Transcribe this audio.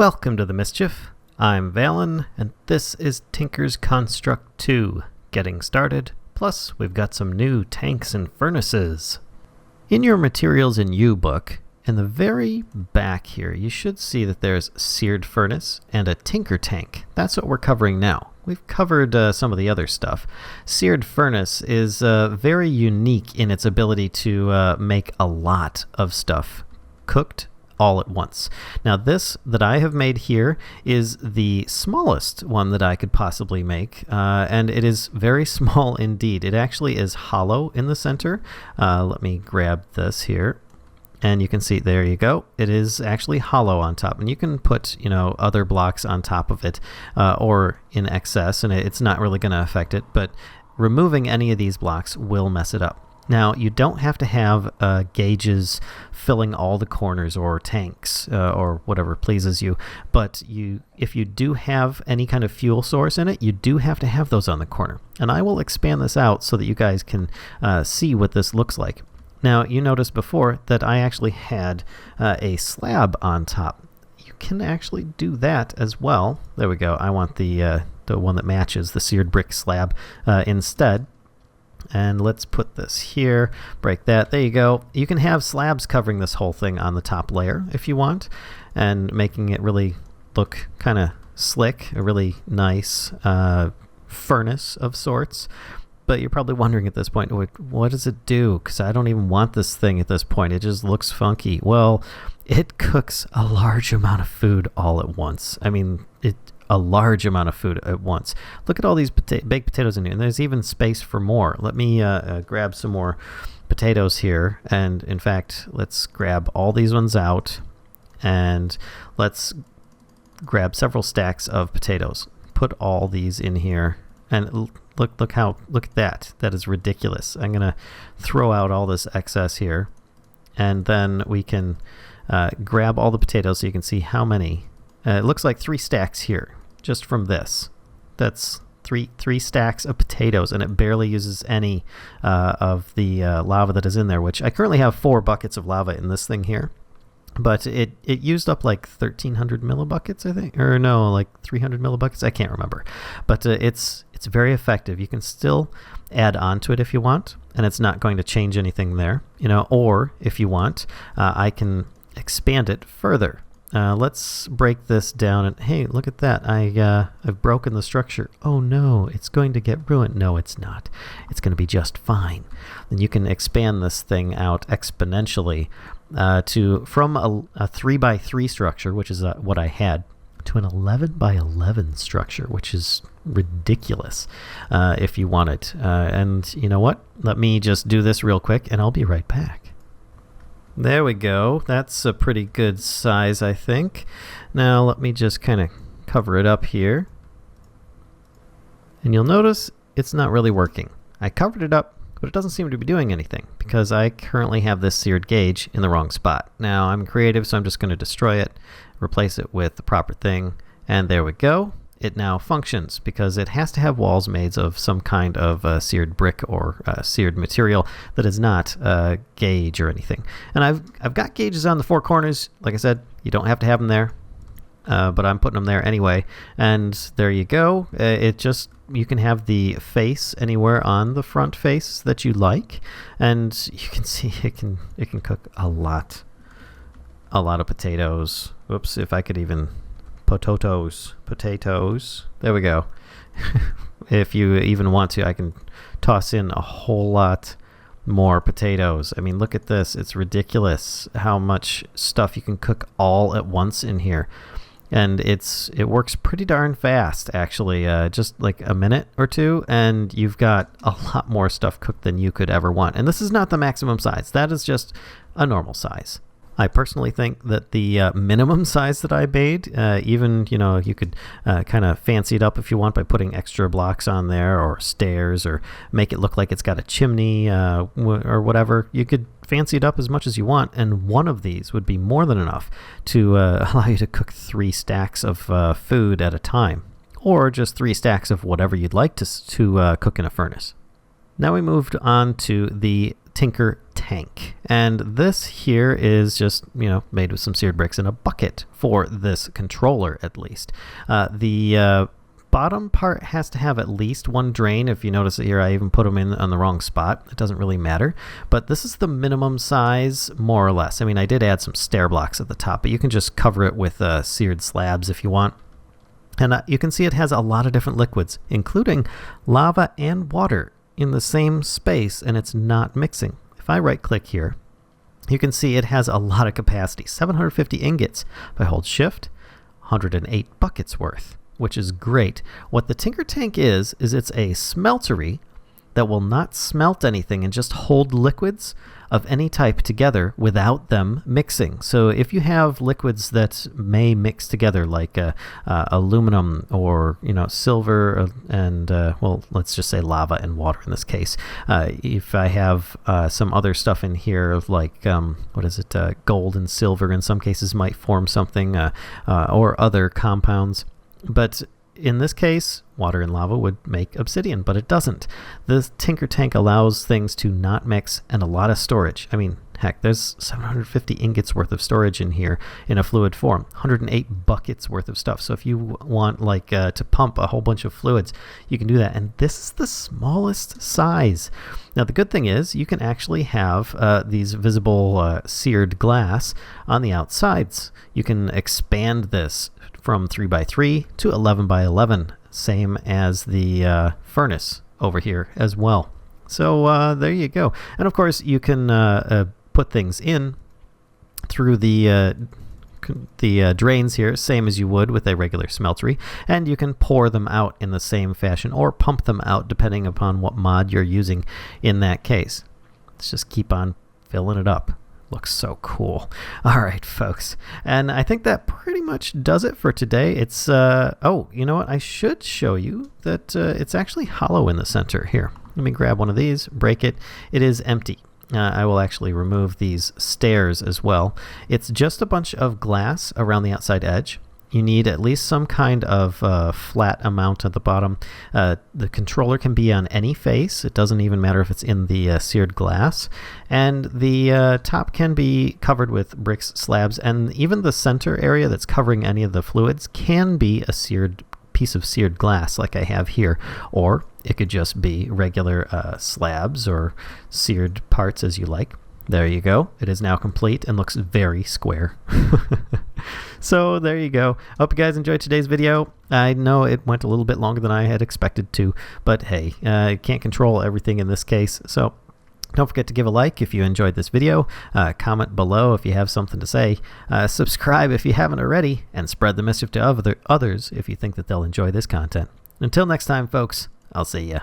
Welcome to the Mischief. I'm Vallen, and this is Tinker's Construct 2, getting started, plus we've got some new tanks and furnaces. In your Materials in You book, in the very back here, you should see that there's Seared Furnace and a Tinker Tank. That's what we're covering now. We've covered some of the other stuff. Seared Furnace is very unique in its ability to make a lot of stuff cooked all at once. Now this that I have made here is the smallest one that I could possibly make, and it is very small indeed. It actually is hollow in the center. Let me grab this here. And you can see, there you go. It is actually hollow on top, and you can put, other blocks on top of it or in excess, and it's not really going to affect it. But removing any of these blocks will mess it up. Now, you don't have to have gauges filling all the corners or tanks or whatever pleases you, but if you do have any kind of fuel source in it, you do have to have those on the corner. And I will expand this out so that you guys can see what this looks like. Now, you noticed before that I actually had a slab on top. You can actually do that as well. There we go. I want the one that matches the seared brick slab instead. And let's put this here, break that. There you go. You can have slabs covering this whole thing on the top layer if you want, and making it really look kind of slick, a really nice furnace of sorts. But you're probably wondering at this point, what does it do? Because I don't even want this thing at this point. It just looks funky. Well, it cooks a large amount of food all at once. I mean, a large amount of food at once. Look at all these baked potatoes in here, and there's even space for more. Let me grab some more potatoes here, and in fact, let's grab all these ones out, and let's grab several stacks of potatoes. Put all these in here, and look at that. That is ridiculous. I'm gonna throw out all this excess here, and then we can grab all the potatoes so you can see how many. It looks like 3 stacks here, just from this. That's three stacks of potatoes, and it barely uses any of the lava that is in there, which I currently have 4 buckets of lava in this thing here. But it used up like 1,300 millibuckets, I think. Or no, like 300 millibuckets. I can't remember. But it's very effective. You can still add on to it if you want, and it's not going to change anything there. Or if you want, I can expand it further. Let's break this down, and hey, look at that. I've broken the structure. Oh no, it's going to get ruined. No, it's not. It's going to be just fine. And you can expand this thing out exponentially from a 3x3 structure, which is what I had, to an 11x11 structure, which is ridiculous if you want it. And you know what? Let me just do this real quick, and I'll be right back. There we go. That's a pretty good size, I think. Now let me just kind of cover it up here. And you'll notice it's not really working. I covered it up, but it doesn't seem to be doing anything because I currently have this seared gauge in the wrong spot. Now I'm creative, so I'm just going to destroy it, replace it with the proper thing, and there we go. It now functions because it has to have walls made of some kind of seared brick or seared material that is not gauge or anything. And I've got gauges on the 4 corners. Like I said, you don't have to have them there, but I'm putting them there anyway. And there you go. You can have the face anywhere on the front face that you like, and you can see it can cook a lot of potatoes. Whoops! If I could even. Potatoes. There we go. If you even want to, I can toss in a whole lot more potatoes. I mean, look at this. It's ridiculous how much stuff you can cook all at once in here. And it works pretty darn fast, actually. Just like a minute or 2, and you've got a lot more stuff cooked than you could ever want. And this is not the maximum size. That is just a normal size. I personally think that the minimum size that I made, even, you could kind of fancy it up if you want by putting extra blocks on there or stairs or make it look like it's got a chimney or whatever. You could fancy it up as much as you want, and one of these would be more than enough to allow you to cook 3 stacks of food at a time, or just 3 stacks of whatever you'd like to cook in a furnace. Now we moved on to the Tinker Tank. And this here is just, made with some seared bricks in a bucket for this controller, at least. The bottom part has to have at least one drain. If you notice it here, I even put them in on the wrong spot. It doesn't really matter. But this is the minimum size, more or less. I mean, I did add some stair blocks at the top, but you can just cover it with seared slabs if you want. And you can see it has a lot of different liquids, including lava and water in the same space, and it's not mixing. If I right-click here, you can see it has a lot of capacity, 750 ingots. If I hold Shift, 108 buckets worth, which is great. What the Tinker Tank is it's a smeltery that will not smelt anything and just hold liquids of any type together without them mixing. So if you have liquids that may mix together, like aluminum or silver and well, let's just say lava and water in this case. If I have some other stuff in here, like gold and silver in some cases might form something, or other compounds. But in this case, water and lava would make obsidian, but it doesn't. The Tinker Tank allows things to not mix, and a lot of storage. I mean, heck, there's 750 ingots worth of storage in here in a fluid form, 108 buckets worth of stuff. So if you want to pump a whole bunch of fluids, you can do that. And this is the smallest size. Now, the good thing is you can actually have these visible seared glass on the outsides. You can expand this from 3x3 to 11x11, same as the furnace over here as well. So there you go. And of course, you can put things in through the drains here, same as you would with a regular smeltery, and you can pour them out in the same fashion or pump them out depending upon what mod you're using in that case. Let's just keep on filling it up. Looks so cool. All right, folks. And I think that pretty much does it for today. It's, oh, you know what? I should show you that it's actually hollow in the center here. Let me grab one of these, break it. It is empty. I will actually remove these stairs as well. It's just a bunch of glass around the outside edge. You need at least some kind of flat amount at the bottom. The controller can be on any face. It doesn't even matter if it's in the seared glass. And the top can be covered with bricks, slabs, and even the center area that's covering any of the fluids can be a seared piece of seared glass like I have here. Or it could just be regular slabs or seared parts as you like. There you go. It is now complete and looks very square. So there you go. Hope you guys enjoyed today's video. I know it went a little bit longer than I had expected to, but hey, I can't control everything in this case. So don't forget to give a like if you enjoyed this video, comment below if you have something to say, subscribe if you haven't already, and spread the mischief to others if you think that they'll enjoy this content. Until next time, folks, I'll see ya.